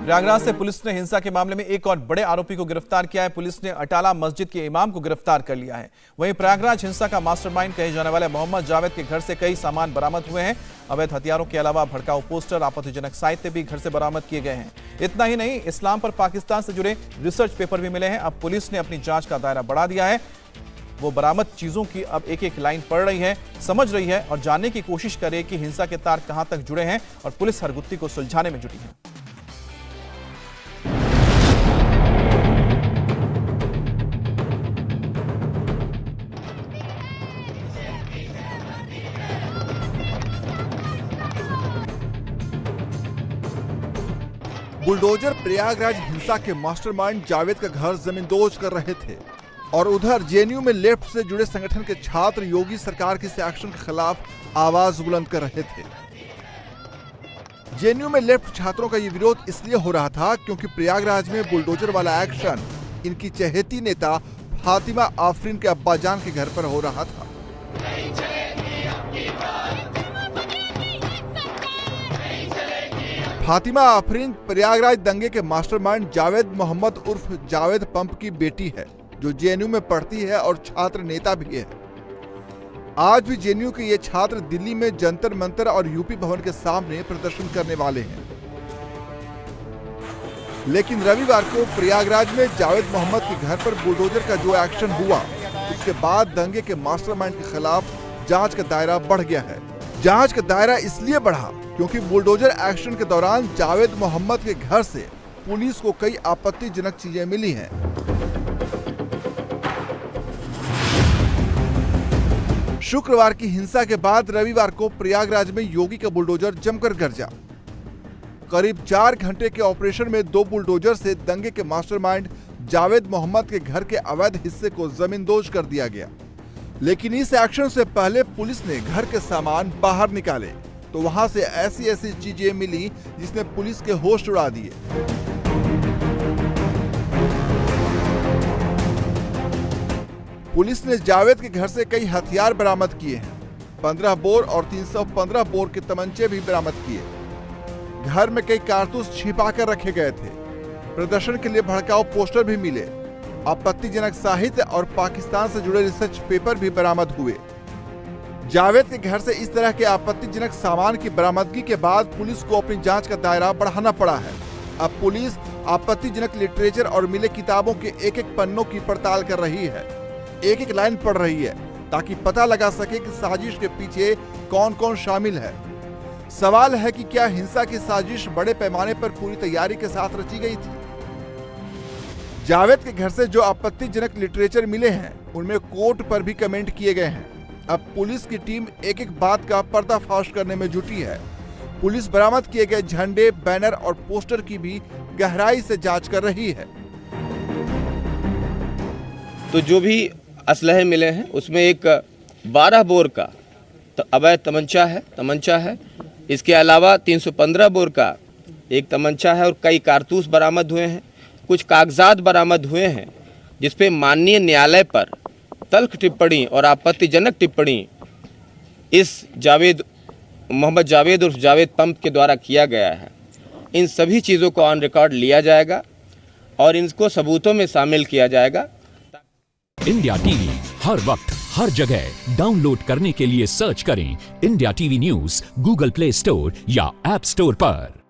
प्रयागराज से पुलिस ने हिंसा के मामले में एक और बड़े आरोपी को गिरफ्तार किया है। पुलिस ने अटाला मस्जिद के इमाम को गिरफ्तार कर लिया है। वहीं प्रयागराज हिंसा का मास्टरमाइंड कहे जाने वाले मोहम्मद जावेद के घर से कई सामान बरामद हुए हैं। अवैध हथियारों के अलावा भड़काऊ पोस्टर, आपत्तिजनक साहित्य भी घर से बरामद किए गए हैं। इतना ही नहीं, इस्लाम पर पाकिस्तान से जुड़े रिसर्च पेपर भी मिले हैं। अब पुलिस ने अपनी जांच का दायरा बढ़ा दिया है। वो बरामद चीजों की अब एक एक लाइन पढ़ रही है, समझ रही है और जानने की कोशिश करे कि हिंसा के तार कहां तक जुड़े हैं और पुलिस हर गुत्थी को सुलझाने में जुटी है। बुलडोजर प्रयागराज हिंसा के मास्टरमाइंड जावेद का घर जमींदोज कर रहे थे और उधर जेएनयू में लेफ्ट से जुड़े संगठन के छात्र योगी सरकार के इस एक्शन के खिलाफ आवाज बुलंद कर रहे थे। जेएनयू में लेफ्ट छात्रों का ये विरोध इसलिए हो रहा था क्योंकि प्रयागराज में बुलडोजर वाला एक्शन इनकी चहेती नेता फातिमा आफरीन के अब्बाजान के घर पर हो रहा था। फातिमा आफरीन प्रयागराज दंगे के मास्टरमाइंड जावेद मोहम्मद उर्फ जावेद पंप की बेटी है, जो जेएनयू में पढ़ती है और छात्र नेता भी है। आज भी जेएनयू के ये छात्र दिल्ली में जंतर मंतर और यूपी भवन के सामने प्रदर्शन करने वाले हैं। लेकिन रविवार को प्रयागराज में जावेद मोहम्मद के घर पर बुलडोजर का जो एक्शन हुआ, उसके बाद दंगे के मास्टरमाइंड के खिलाफ जांच का दायरा बढ़ गया है। जांच का दायरा इसलिए बढ़ा क्योंकि बुलडोजर एक्शन के दौरान जावेद मोहम्मद के घर से पुलिस को कई आपत्तिजनक चीजें मिली हैं। शुक्रवार की हिंसा के बाद रविवार को प्रयागराज में योगी का बुलडोजर जमकर गरजा। करीब 4 घंटे के ऑपरेशन में 2 बुलडोजर से दंगे के मास्टरमाइंड जावेद मोहम्मद के घर के अवैध हिस्से को जमींदोज कर दिया गया। लेकिन इस एक्शन से पहले पुलिस ने घर के सामान बाहर निकाले तो वहां से ऐसी चीजें मिली जिसने पुलिस के होश उड़ा दिए। पुलिस ने जावेद के घर से कई हथियार बरामद किए हैं। 15 बोर और 315 बोर के तमंचे भी बरामद किए। घर में कई कारतूस छिपा कर रखे गए थे। प्रदर्शन के लिए भड़काऊ पोस्टर भी मिले। आपत्तिजनक साहित्य और पाकिस्तान से जुड़े रिसर्च पेपर भी बरामद हुए। जावेद के घर से इस तरह के आपत्तिजनक सामान की बरामदगी के बाद पुलिस को अपनी जांच का दायरा बढ़ाना पड़ा है। अब पुलिस आपत्तिजनक लिटरेचर और मिले किताबों के एक एक पन्नों की पड़ताल कर रही है, एक एक लाइन पढ़ रही है ताकि पता लगा सके कि साजिश के पीछे कौन कौन शामिल है। सवाल है कि क्या हिंसा की साजिश बड़े पैमाने पर पूरी तैयारी के साथ रची गई थी? जावेद के घर से जो आपत्तिजनक लिटरेचर मिले हैं उनमें कोर्ट पर भी कमेंट किए गए हैं। अब पुलिस की टीम एक एक बात का पर्दाफाश करने में जुटी है। पुलिस बरामद किए गए झंडे, बैनर और पोस्टर की भी गहराई से जांच कर रही है। तो जो भी असलहे मिले हैं उसमें एक 12 बोर का अवैध तमंचा है। इसके अलावा 315 बोर का एक तमंचा है और कई कारतूस बरामद हुए हैं। कुछ कागजात बरामद हुए हैं जिसपे माननीय न्यायालय पर तल्ख टिप्पणी और आपत्तिजनक टिप्पणी इस मोहम्मद जावेद उर्फ जावेद पंप के द्वारा किया गया है। इन सभी चीज़ों को ऑन रिकॉर्ड लिया जाएगा और इनको सबूतों में शामिल किया जाएगा। इंडिया टीवी हर वक्त हर जगह डाउनलोड करने के लिए सर्च करें India TV news Google play store या ऐप स्टोर पर।